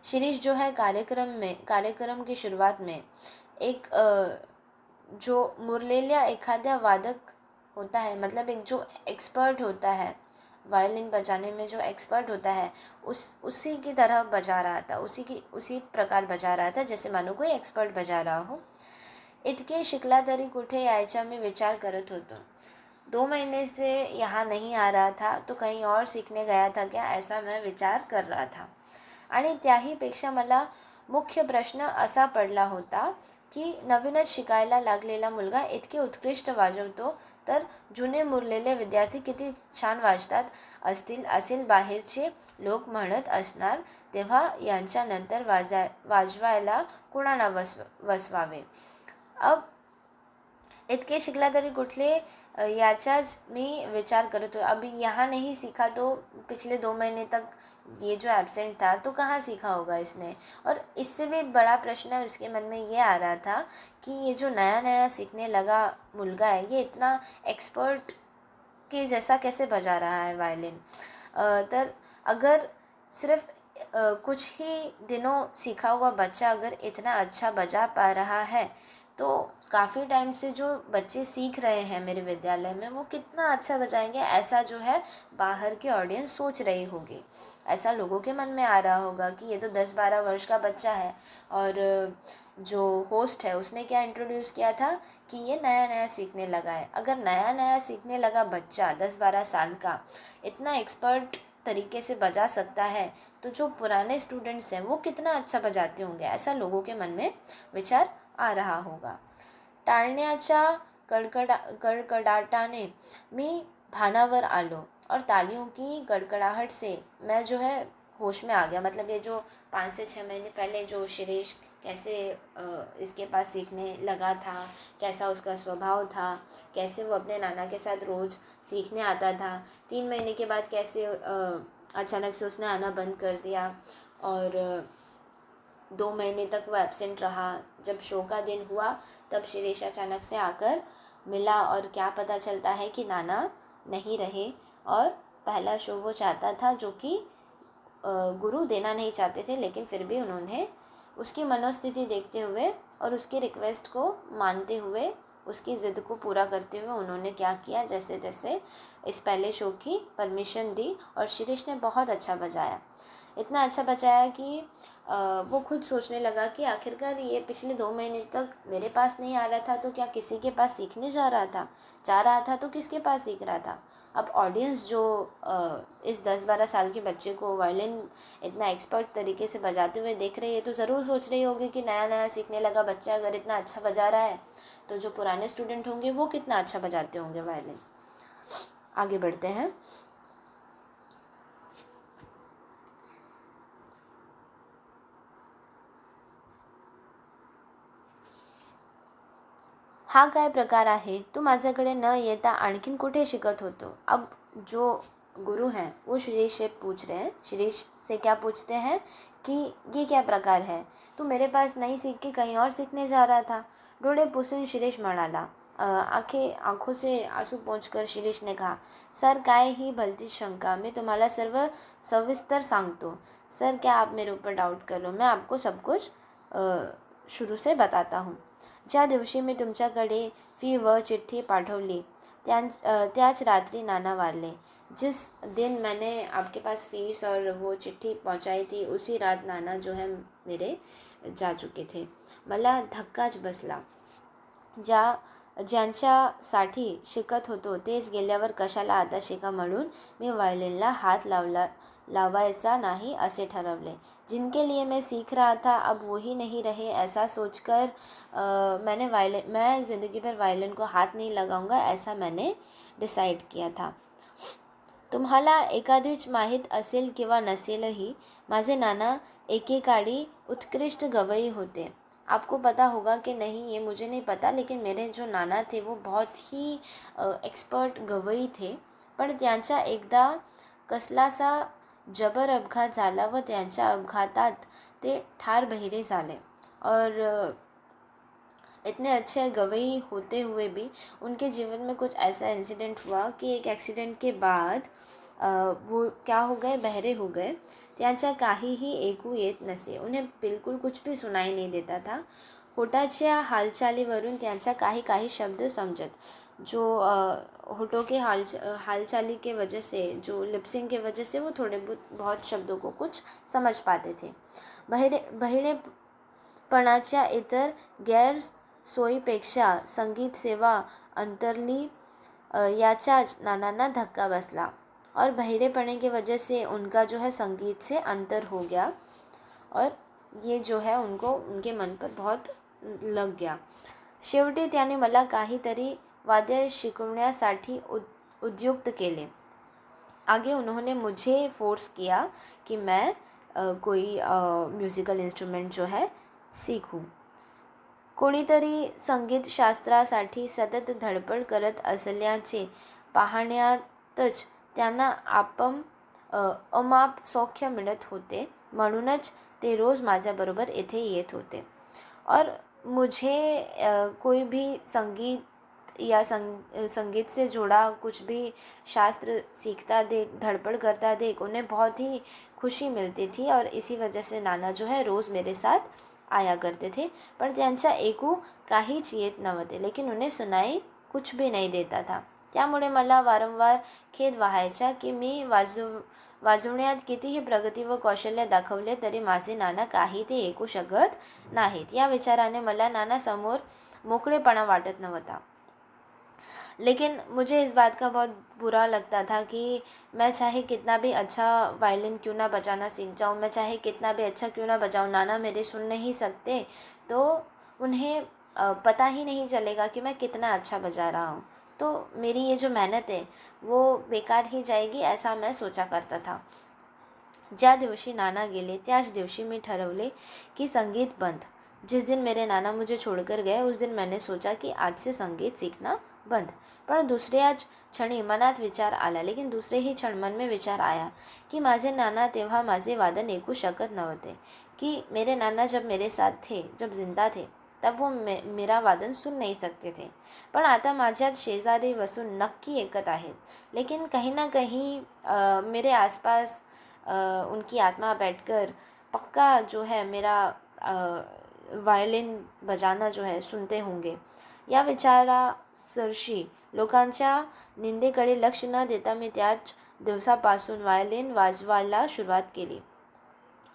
शिरीष जो है कार्यक्रम की शुरुआत में एक जो मुरलेल्या एखाद्या वादक होता है, मतलब एक जो एक्सपर्ट होता है वायलिन बजाने में, जो एक्सपर्ट होता है उसी की तरह बजा रहा था. उसी प्रकार बजा रहा था जैसे मानो कोई एक्सपर्ट बजा रहा हो. इतके शिकला तरी कुठे यायचा मी विचार करत होतो. 2 महीने से यहाँ नहीं आ रहा था तो कहीं और सीखने गया था क्या, ऐसा मैं विचार कर रहा था. आणि त्याहीपेक्षा मला मुख्य प्रश्न असा पडला होता की नवीनच शिकायला लागलेला मुलगा इतके उत्कृष्ट वाजवतो तर जुने मुरलेले विद्यार्थी किती छान वाजतात असतील असेल बाहेरचे लोक म्हणत असणार. तेव्हा यांच्यानंतर वाजवायला कुणाला बसवावे. अब इतके शिकला तरी कुठले याचाच मी विचार करत हूँ. अभी यहाँ नहीं सीखा तो पिछले 2 महीने तक ये जो एब्सेंट था तो कहाँ सीखा होगा इसने. और इससे भी बड़ा प्रश्न उसके मन में ये आ रहा था कि ये जो नया नया सीखने लगा मुलगा है ये इतना एक्सपर्ट के जैसा कैसे बजा रहा है वायलिन. तर अगर सिर्फ कुछ ही दिनों सीखा हुआ बच्चा अगर इतना अच्छा बजा पा रहा है तो काफ़ी टाइम से जो बच्चे सीख रहे हैं मेरे विद्यालय में वो कितना अच्छा बजाएंगे, ऐसा जो है बाहर की ऑडियंस सोच रही होगी. ऐसा लोगों के मन में आ रहा होगा कि ये तो 10-12 वर्ष का बच्चा है. और जो होस्ट है उसने क्या इंट्रोड्यूस किया था कि ये नया नया सीखने लगा है. अगर नया नया सीखने लगा बच्चा 10-12 साल का इतना एक्सपर्ट तरीके से बजा सकता है तो जो पुराने स्टूडेंट्स हैं वो कितना अच्छा बजाते होंगे, ऐसा लोगों के मन में विचार आ रहा होगा. टाळण्याच्या कडकडाटाने मी भानावर आलो और तालियों की गड़गड़ाहट से मैं जो है होश में आ गया। मतलब ये जो 5 से 6 महीने पहले जो शिरीष कैसे इसके पास सीखने लगा था, कैसा उसका स्वभाव था, कैसे वो अपने नाना के साथ रोज़ सीखने आता था, 3 महीने के बाद कैसे अचानक से उसने आना बंद कर दिया और 2 महीने तक वो एब्सेंट रहा। जब शो का दिन हुआ तब शिरीष अचानक से आकर मिला और क्या पता चलता है कि नाना नहीं रहे और पहला शो वो चाहता था जो कि गुरु देना नहीं चाहते थे, लेकिन फिर भी उन्होंने उसकी मनोस्थिति देखते हुए और उसकी रिक्वेस्ट को मानते हुए, उसकी ज़िद को पूरा करते हुए उन्होंने क्या किया, जैसे तैसे इस पहले शो की परमिशन दी और शिरीष ने बहुत अच्छा बजाया। इतना अच्छा बजाया कि वो खुद सोचने लगा कि आखिरकार ये पिछले 2 महीने तक मेरे पास नहीं आ रहा था तो क्या किसी के पास सीखने जा रहा था तो किसके पास सीख रहा था। अब ऑडियंस जो इस 10-12 साल के बच्चे को वायलिन इतना एक्सपर्ट तरीके से बजाते हुए देख रही है तो ज़रूर सोच रही होगी कि नया नया सीखने लगा बच्चा अगर इतना अच्छा बजा रहा है तो जो पुराने स्टूडेंट होंगे वो कितना अच्छा बजाते होंगे वायलिन। आगे बढ़ते हैं। हा काय प्रकार आहे, तू माझ्याकडे न येता आणखीन कुठे शिकत होतो। अब जो गुरु हैं वो शिरीष से पूछ रहे हैं, शिरीष से क्या पूछते हैं कि ये क्या प्रकार है, तू मेरे पास नहीं सीख के कहीं और सीखने जा रहा था। डोळे पुसून शिरीष म्हणाला। आंखों से आंसू पोंछकर शिरीष ने कहा, सर काय ही भलती शंका, मैं तुम्हाला सर्व सविस्तर सांगतो। सर क्या आप मेरे ऊपर डाउट कर लो, मैं आपको सब कुछ शुरू से बताता हूँ। ज्या दिवशी मी तुमच्याकडे फी व चिठ्ठी पाठवली त्याच रात्रि नाना वारले। जिस दिन मैंने आपके पास फीस और वो चिट्ठी पहुंचाई थी उसी रात नाना जो है मेरे जा चुके थे। मला धक्काच बसला। ज्यांच्यासाठी शिकत होतो तेच गेल्यावर कशाला आता शिका म्हणून मी वायलिनला हात लावायचा नाही असे ठरवले। जिनके लिए मैं सीख रहा था अब वही नहीं रहे, ऐसा सोचकर मैं ज़िंदगी भर वायलिन को हाथ नहीं लगाऊंगा, ऐसा मैंने डिसाइड किया था। तुम्हाला एखादीच माहीत असेल किंवा नसेलही, माझे नाना एकेकाळी उत्कृष्ट गवई होते। आपको पता होगा कि नहीं ये मुझे नहीं पता, लेकिन मेरे जो नाना थे वो बहुत ही एक्सपर्ट गवई थे। पण त्यांचा एकदा कसलासा जबर अपघात झाला व त्यांच्या अपघातात ते ठार बहिरे झाले। और इतने अच्छे गवई होते हुए भी उनके जीवन में कुछ ऐसा इंसिडेंट हुआ कि एक एक्सीडेंट के बाद वो क्या हो गए, बहरे हो गए। त्यांच्या काहीही ऐकू येत नसे, उन्हें बिल्कुल कुछ भी सुनाई नहीं देता था। होठाच्या हालचालीवरून त्यांच्या काही शब्द समझत, जो होठों के हालचाली के वजह से, जो लिपसिंग के वजह से वो थोड़े बहुत शब्दों को कुछ समझ पाते थे। बहिरेपणाच्या इतर गैरसोयीपेक्षा संगीत सेवा अंतरली याचाच नानांना धक्का बसला और बहिरेपणे की वजह से उनका जो है संगीत से अंतर हो गया और ये जो है उनको उनके मन पर बहुत लग गया। शेवटी त्याने मला काहीतरी वाद्य शिकवण्यासाठी उद्युक्त केले। आगे उन्होंने मुझे फोर्स किया कि मैं कोई म्यूज़िकल इंस्ट्रूमेंट जो है सीखूं। कोणीतरी संगीतशास्त्रासाठी सतत धडपड करत असल्याचे पाहण्यातच त्यांना अमाप सौख्य मिळत होते, म्हणूनच ते रोज़ माझ्याबरोबर येथे येत होते। और मुझे कोई भी संगीत या संगीत से जुड़ा कुछ भी शास्त्र सीखता देख, धड़पड़ करता देख उन्हें बहुत ही खुशी मिलती थी और इसी वजह से नाना जो है रोज़ मेरे साथ आया करते थे। पर त्यांच्या ऐकू काहीच येत नव्हते, लेकिन उन्हें सुनाई कुछ भी नहीं देता था। त्यामुळे मला वारंवार खेद व्हायचा की मी वाजवण्यात कितीही प्रगती व कौशल्य दाखवले तरी माझे नाना काही ते ऐकू शकत नाहीत। या विचाराने मला नानासमोर मोकळेपणा वाटत नव्हता। लेकिन मुझे इस बात का बहुत बुरा लगता था कि मैं चाहे कितना भी अच्छा वायलिन क्यों ना बजाना सीख जाऊँ, मैं चाहे कितना भी अच्छा क्यों ना बजाऊँ, नाना मेरे सुन नहीं सकते। तो उन्हें पता ही नहीं चलेगा कि मैं कितना अच्छा बजा रहा हूँ। तो मेरी ये जो मेहनत है वो बेकार ही जाएगी, ऐसा मैं सोचा करता था। ज्या दिवशी नाना गेले त्याच दिवशी मी ठरवले की संगीत बंद। जिस दिन मेरे नाना मुझे छोड़कर गए उस दिन मैंने सोचा कि आज से संगीत सीखना बंद। पण दुसऱ्याच क्षणी मनात विचार आला, लेकिन दुसरे ही क्षण मन में विचार आया की माझे नाना तेव्हा माझे वादन ऐकू शकत नव्हते, कि मेरे नाना जब मेरे साथ थे, जब जिंदा थे, तब वो मेरा वादन सुन नहीं सकते थे, पण आता माझ्यात शेजारी बसून नक्की ऐकत आहेत। लेकिन कहीं ना कहीं मेरे आसपास उनकी आत्मा बैठकर पक्का जो है मेरा वायलिन बजाना जो है सुनते होंगे। या विचारासरशी लोकांच्या निंदेकडे लक्ष न देता मी त्याच दिवसापासून वायलिन वाजवायला सुरुवात केली।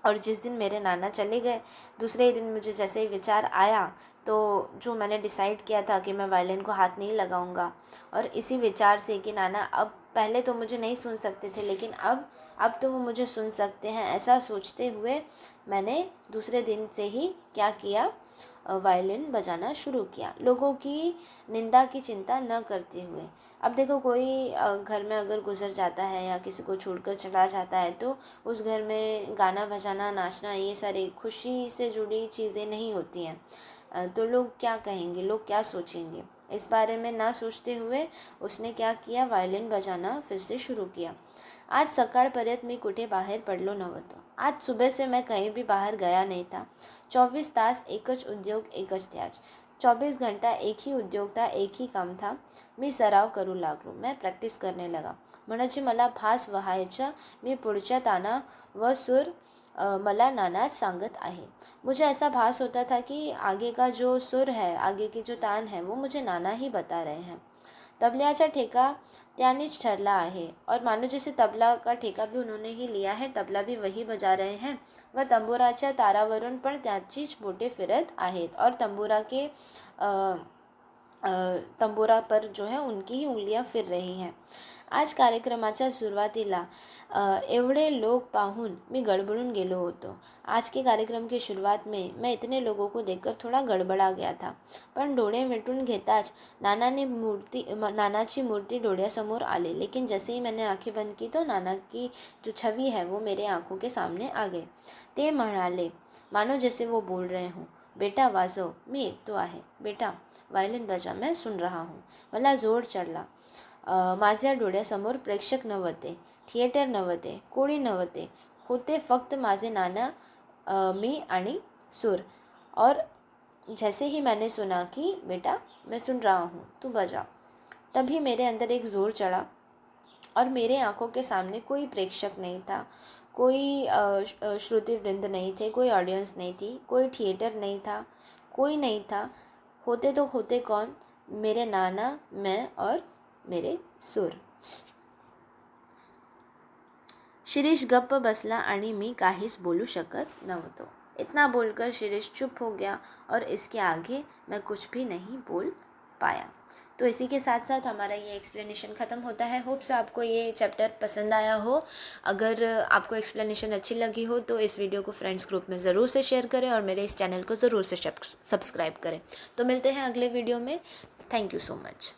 और जिस दिन मेरे नाना चले गए, दूसरे ही दिन मुझे जैसे ही विचार आया, तो जो मैंने डिसाइड किया था कि मैं वायलिन को हाथ नहीं लगाऊंगा, और इसी विचार से कि नाना अब, पहले तो मुझे नहीं सुन सकते थे लेकिन अब तो वो मुझे सुन सकते हैं, ऐसा सोचते हुए मैंने दूसरे दिन से ही क्या किया, वायलिन बजाना शुरू किया, लोगों की निंदा की चिंता न करते हुए। अब देखो, कोई घर में अगर गुजर जाता है या किसी को छोड़कर चला जाता है तो उस घर में गाना बजाना, नाचना, ये सारी खुशी से जुड़ी चीज़ें नहीं होती हैं। तो लोग क्या कहेंगे, लोग क्या सोचेंगे, इस बारे में ना सोचते हुए उसने क्या किया, वायलिन बजाना फिर से शुरू किया। आज सकाळपर्यंत मी कुठे बाहेर पडलो नव्हतो। आज सुबह से मैं कहीं भी बाहर गया नहीं था। 24 तास एकच उद्योग, एकच ध्यास। 24 घंटा एक ही उद्योग था, एक ही काम था। मी सराव करू लागलो, मैं प्रैक्टिस करने लगा। म्हणजे मला भास व्हायचा, मी पुढच्या ताना व सूर मला नानाच सांगत आहे। मुझे ऐसा भास होता था कि आगे का जो सुर है, आगे की जो तान है, वो मुझे नाना ही बता रहे हैं। तबल्याचा ठेका त्यांनीच ठरला आहे, और मानो जैसे तबला का ठेका भी उन्होंने ही लिया है, तबला भी वही बजा रहे हैं, व तंबूराच्या तारावरून पण त्याचीच बोटे फिरत आहेत, और तंबूरा पर जो है उनकी ही उंगलियां फिर रही हैं। आज कार्यक्रमाच्या सुरुवातीला एवढे लोग पाहून मी गडबडून गेलो होतो। आज के कार्यक्रम की शुरुआत में मैं इतने लोगों को देखकर थोड़ा गड़बड़ा गया था, पण डोळे मिटून घेताच नानाची मूर्ति डोळ्यासमोर आले। लेकिन जैसे ही मैंने आंखें बंद की तो नाना की जो छवि है वो मेरे आंखों के सामने आ गए। ते म्हणाले, मानो जैसे वो बोल रहे हों, बेटा वाजव, मी ऐकतो आहे, बेटा वायलिन बजा, मैं सुन रहा हूँ। मला जोर चढला। माझ्या डोळ्यासमोर प्रेक्षक नव्हते, थिएटर नव्हते, कोणी नव्हते, होते फक्त माझे नाना, मी आणि सूर। और जैसे ही मैंने सुना कि बेटा मैं सुन रहा हूँ, तू बजा, तभी मेरे अंदर एक ज़ोर चढ़ा, और मेरे आंखों के सामने कोई प्रेक्षक नहीं था, कोई श्रुतिवृंद नहीं थे, कोई ऑडियंस नहीं थी, कोई थिएटर नहीं था, कोई नहीं था। होते तो होते कौन, मेरे नाना, मैं और मेरे सूर। शिरीष गप्प बसला आणि मी काहीच बोलू शकत नव्हतो। इतना बोलकर शिरीष चुप हो गया, और इसके आगे मैं कुछ भी नहीं बोल पाया। तो इसी के साथ साथ हमारा ये एक्सप्लेनेशन ख़त्म होता है। होप्स आपको ये चैप्टर पसंद आया हो। अगर आपको एक्सप्लेनेशन अच्छी लगी हो तो इस वीडियो को फ्रेंड्स ग्रुप में ज़रूर से शेयर करें, और मेरे इस चैनल को ज़रूर से सब्सक्राइब करें। तो मिलते हैं अगले वीडियो में। Thank you so much.